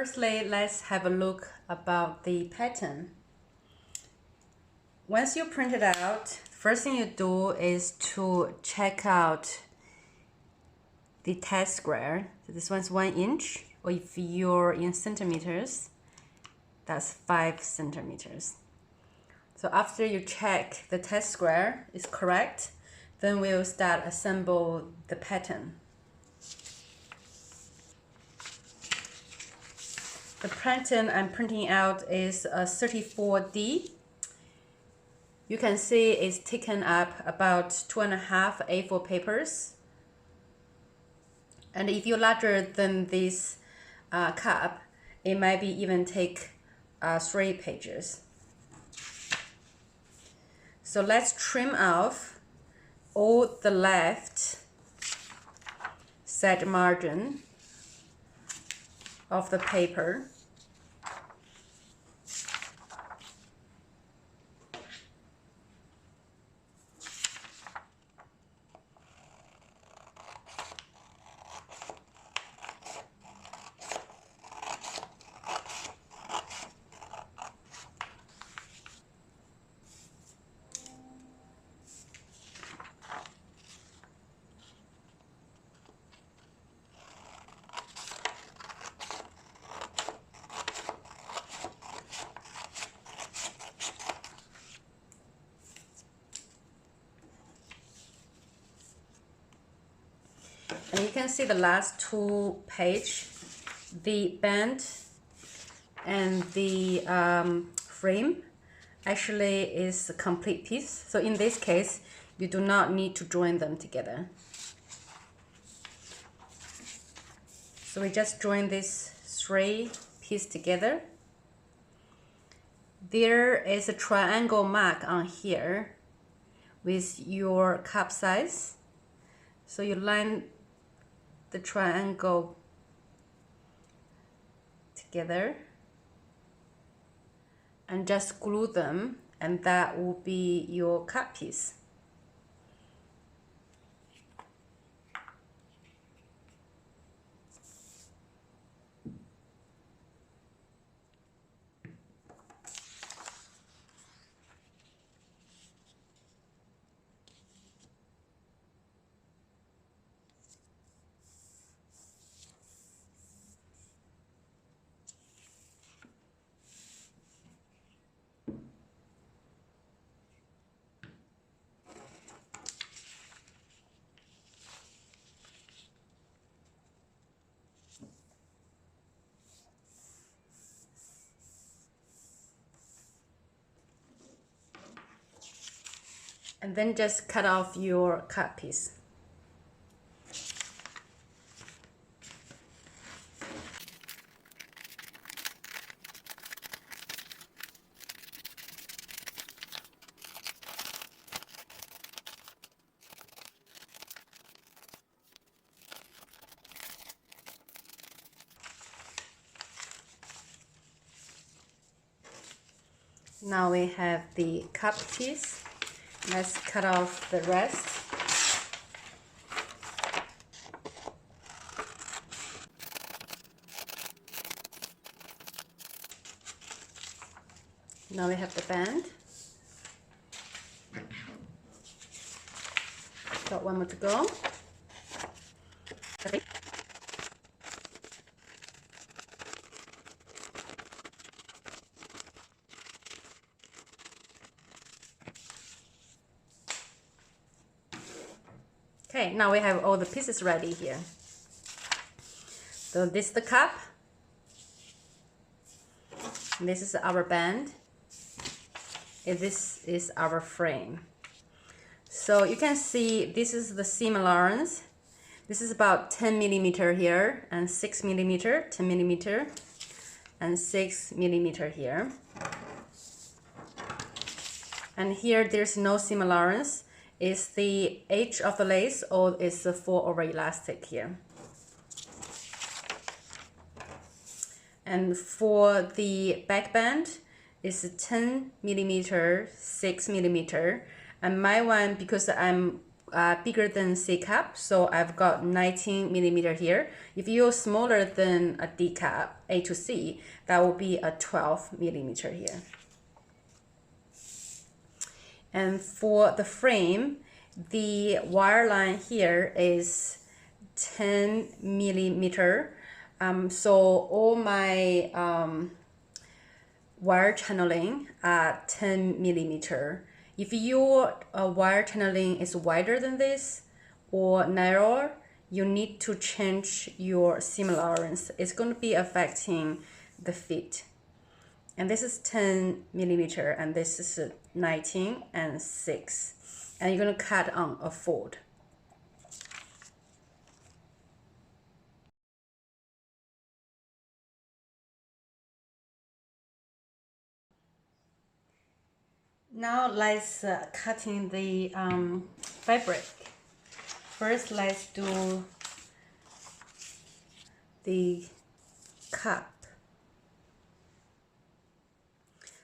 Firstly, let's have a look about the pattern. Once you print it out, first thing you do is to check out the test square. So this one's 1 inch, or if you're in centimeters, that's 5 centimeters. So after you check the test square is correct, then we'll start assemble the pattern. The pattern I'm printing out is a 34D. You can see it's taken up about 2.5 A4 papers. And if you're larger than this cup, it might be even take 3 pages. So let's trim off all the left side margin of the paper. And you can see the last 2 pages, the band and the frame actually is a complete piece. So in this case, you do not need to join them together. So we just join these 3 pieces together. There is a triangle mark on here with your cup size. So you line the triangle together and just glue them, and that will be your cup piece. And then just cut off your cut piece. Now we have the cup piece. Let's cut off the rest. Now we have the band. Got 1 more to go. Okay, now we have all the pieces ready here. So this is the cup. This is our band. And this is our frame. So you can see this is the seam allowance. This is about 10 millimeter here and 6 millimeter, 10 millimeter and 6 millimeter here. And here there's no seam allowance. Is the edge of the lace, or is the 4/over elastic here. And for the back band, it's 10 millimeter, 6 millimeter. And my one, because I'm bigger than C cup, so I've got 19 millimeter here. If you're smaller than a D cup, A to C, that will be a 12 millimeter here. And for the frame, the wire line here is 10 millimeter. So all my wire channeling are 10 millimeter. If your wire channeling is wider than this or narrower, you need to change your seam allowance. It's going to be affecting the fit. And this is 10 millimeter, and this is 19 and 6. And you're going to cut on a fold. Now let's cutting the fabric. First, let's do the cup.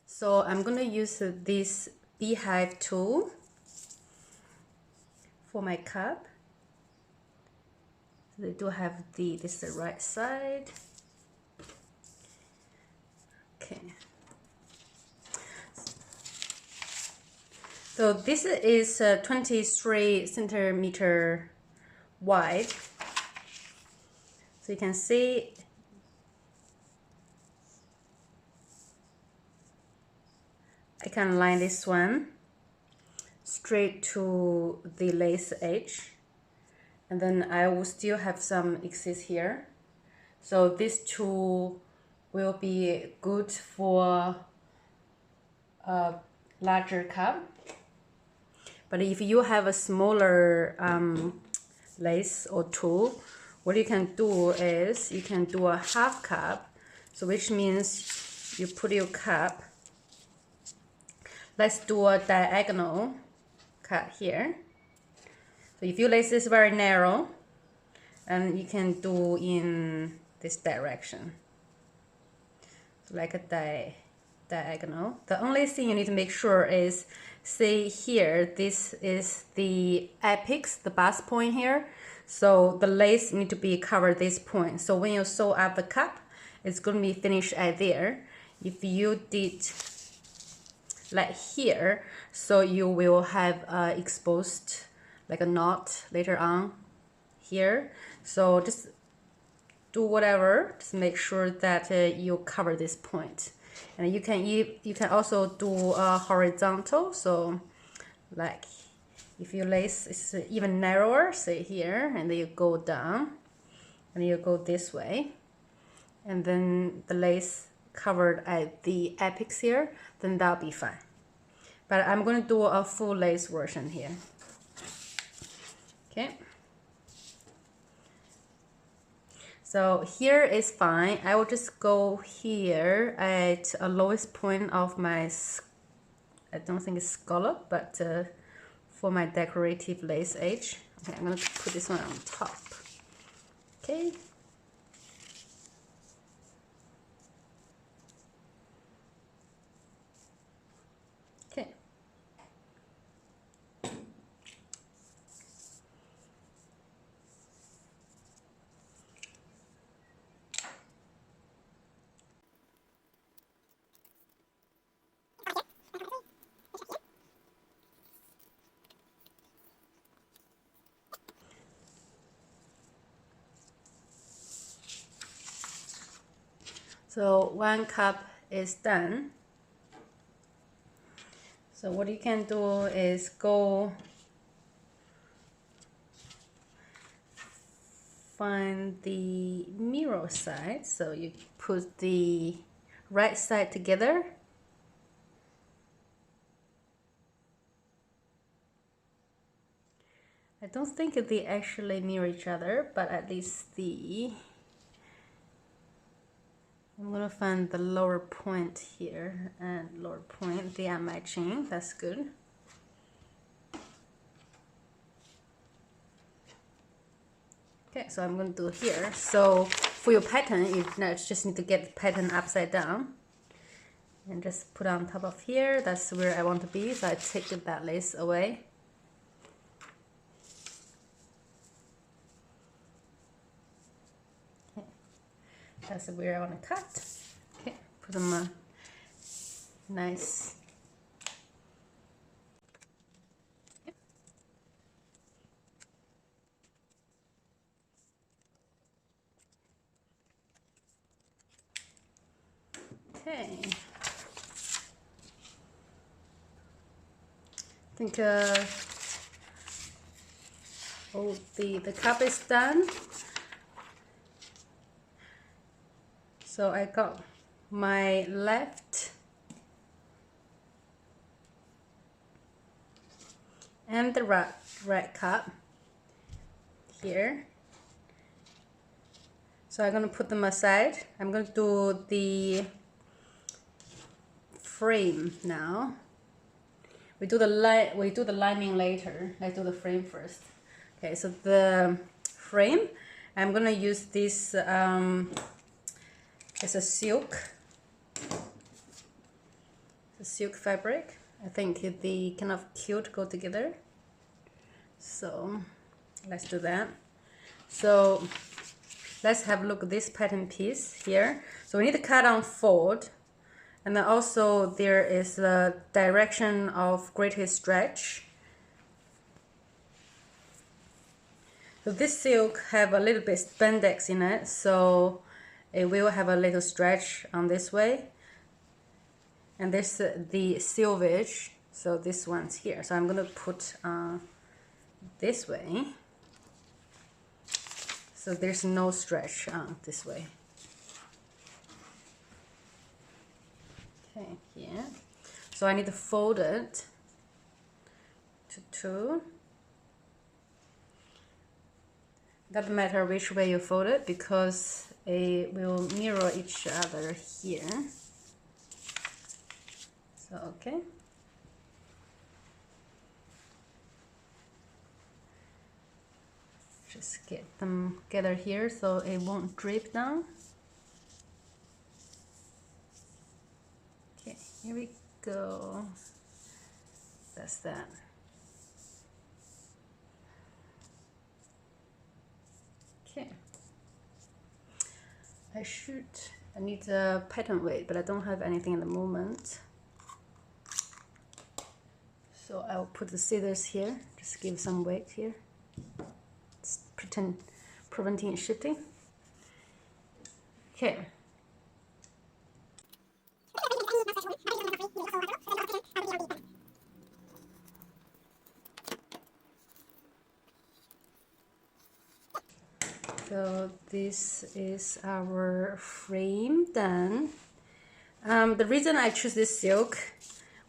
So I'm going to use this beehive tool for my cup. They do have this is the right side. Okay. So this is 23 centimeter wide. So you can see I can line this one straight to the lace edge, and then I will still have some excess here. So this tool will be good for a larger cup. But if you have a smaller lace or tool, what you can do is you can do a half cup. So which means you put your cup. Let's do a diagonal cut here. So if your lace is very narrow, and you can do in this direction, like a diagonal. The only thing you need to make sure is, say here, this is the apex, the bust point here. So the lace need to be covered this point. So when you sew up the cup, it's going to be finished at there. If you did like here, so you will have exposed like a knot later on here. So just do whatever, just make sure that you cover this point. And you can also do a horizontal. So like if your lace is even narrower, say here, and then you go down and you go this way, and then the lace covered at the apex here, then that'll be fine. But I'm going to do a full lace version here. Okay. So here is fine. I will just go here at a lowest point of my, I don't think it's scallop, but for my decorative lace edge. Okay, I'm going to put this one on top. Okay. Okay. So one cup is done. So what you can do is go find the mirror side. So you put the right side together. I don't think they actually mirror each other, but at least I'm gonna find the lower point here and lower point, they are matching, that's good. Okay, so I'm gonna do here. So for your pattern, you just need to get the pattern upside down and just put on top of here. That's where I want to be, so I take that lace away. That's where I want to cut. Okay, put them nice. Okay. I think the cup is done. So I got my left and the right cup here. So I'm gonna put them aside. I'm gonna do the frame now. We do the lining later. Let's do the frame first. Okay, so the frame, I'm gonna use this. It's a silk fabric. I think the kind of cute go together. So let's do that. So let's have a look at this pattern piece here. So we need to cut on fold. And then also there is the direction of greatest stretch. So this silk have a little bit spandex in it, so it will have a little stretch on this way. And this the silvage, so this one's here. So I'm gonna put this way. So there's no stretch this way. Okay, here. So I need to fold it to 2. Doesn't matter which way you fold it because it will mirror each other here. So okay. Just get them together here so it won't drip down. Okay, here we go. That's that. Okay. I need a pattern weight, but I don't have anything at the moment. So I'll put the scissors here, just give some weight here. It's preventing it shifting. Okay. So this is our frame done. The reason I choose this silk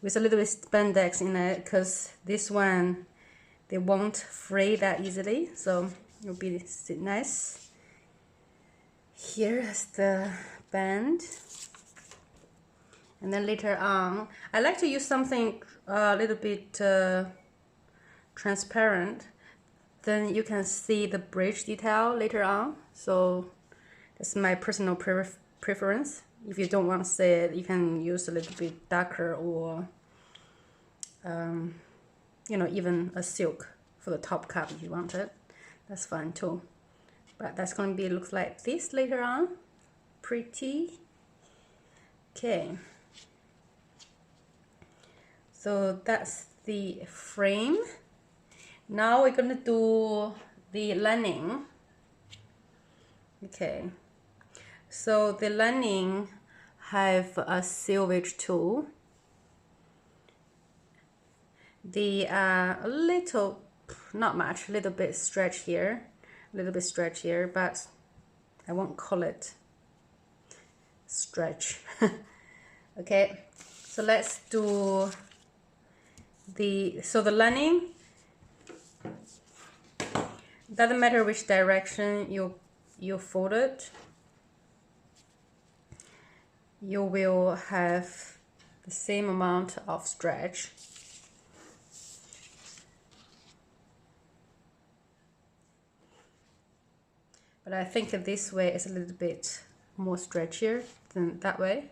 with a little bit spandex in it, because this one, they won't fray that easily, so it'll be nice. Here is the band. And then later on, I like to use something a little bit transparent. Then you can see the bridge detail later on. So that's my personal preference. If you don't want to see it, you can use a little bit darker or, you know, even a silk for the top cup if you want it. That's fine too. But that's going to be looks like this later on. Pretty. Okay. So that's the frame. Now we're going to do the lining. Okay. So the lining have a silvage tool. The a little, not much, a little bit stretch here, but I won't call it stretch. Okay, so let's do the lining. Doesn't matter which direction you fold it, you will have the same amount of stretch. But I think that this way is a little bit more stretchier than that way.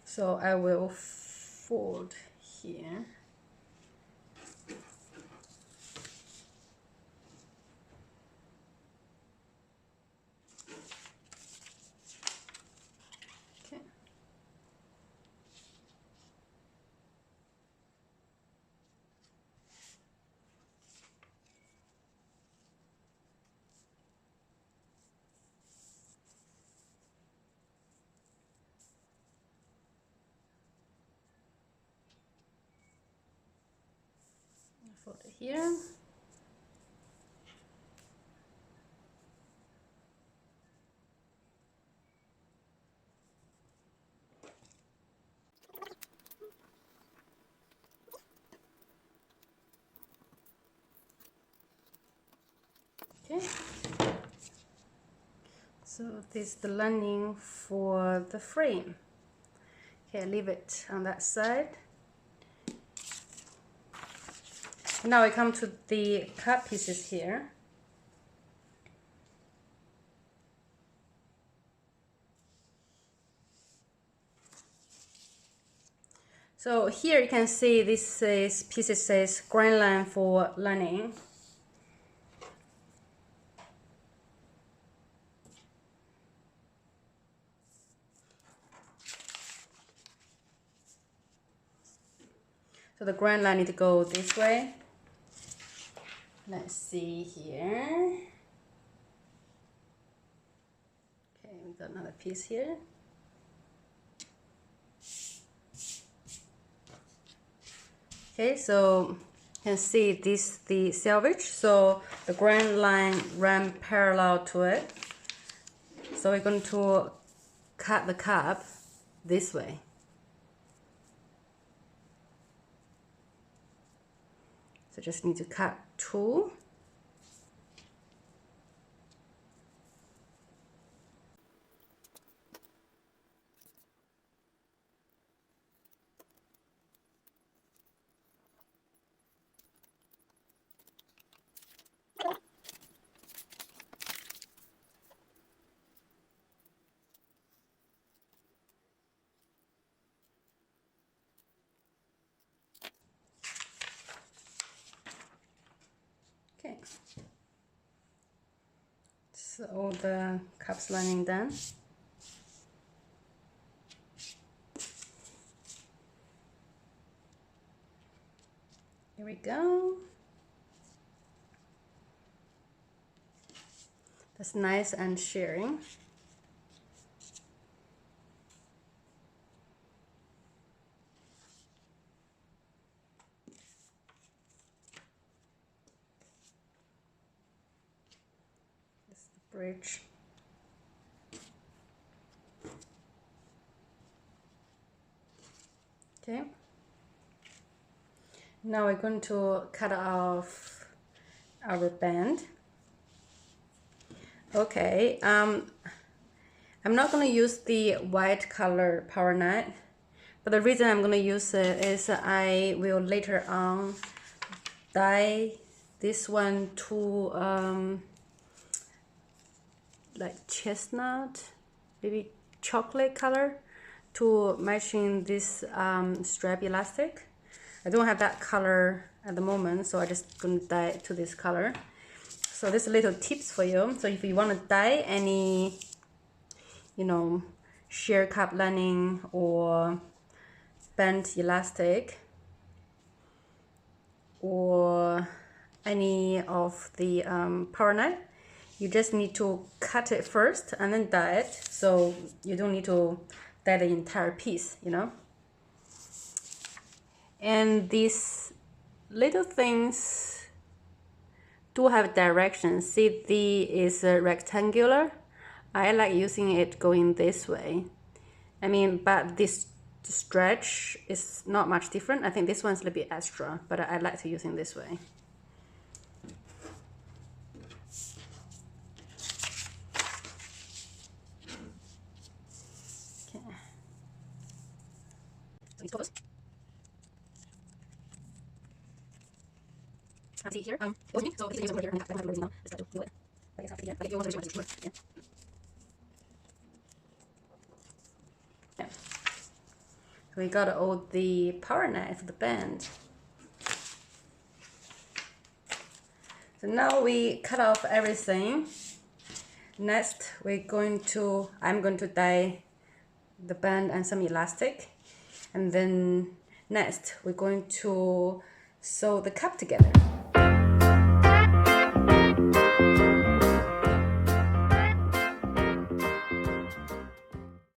So I will fold here. fold it here. Okay. So this is the lining for the frame. Okay, leave it on that side. Now we come to the cut pieces here. So here you can see this pieces says grand line for lining. So the grand line need to go this way. Let's see here. Okay, we got another piece here. Okay, so you can see this the selvage. So the grand line ran parallel to it. So we're going to cut the cup this way. So just need to cut two. Okay. So all the cups lining done. Here we go. That's nice and shearing. This is the bridge. Okay. Now we're going to cut off our band. Okay, I'm not going to use the white color power knife, but the reason I'm going to use it is I will later on dye this one to like chestnut, maybe chocolate color, to matching this strap elastic. I don't have that color at the moment, so I just gonna dye it to this color. So there's little tips for you. So if you want to dye any, you know, sheer cup lining or bent elastic or any of the power knife, you just need to cut it first and then dye it. So you don't need to dye the entire piece, you know. And these little things do have direction. See, the is rectangular. I like using it going this way. I mean, but this stretch is not much different. I think this one's a little bit extra, but I like to use it this way. Okay. Focus. See here, it was me, so basically use it over here, and I don't have to now, just have to do it. Like it's after here, like if you want to use it, yeah. Yeah. So we got all the power knife, the band. So now we cut off everything. Next, I'm going to dye the band and some elastic. And then next, we're going to sew the cup together.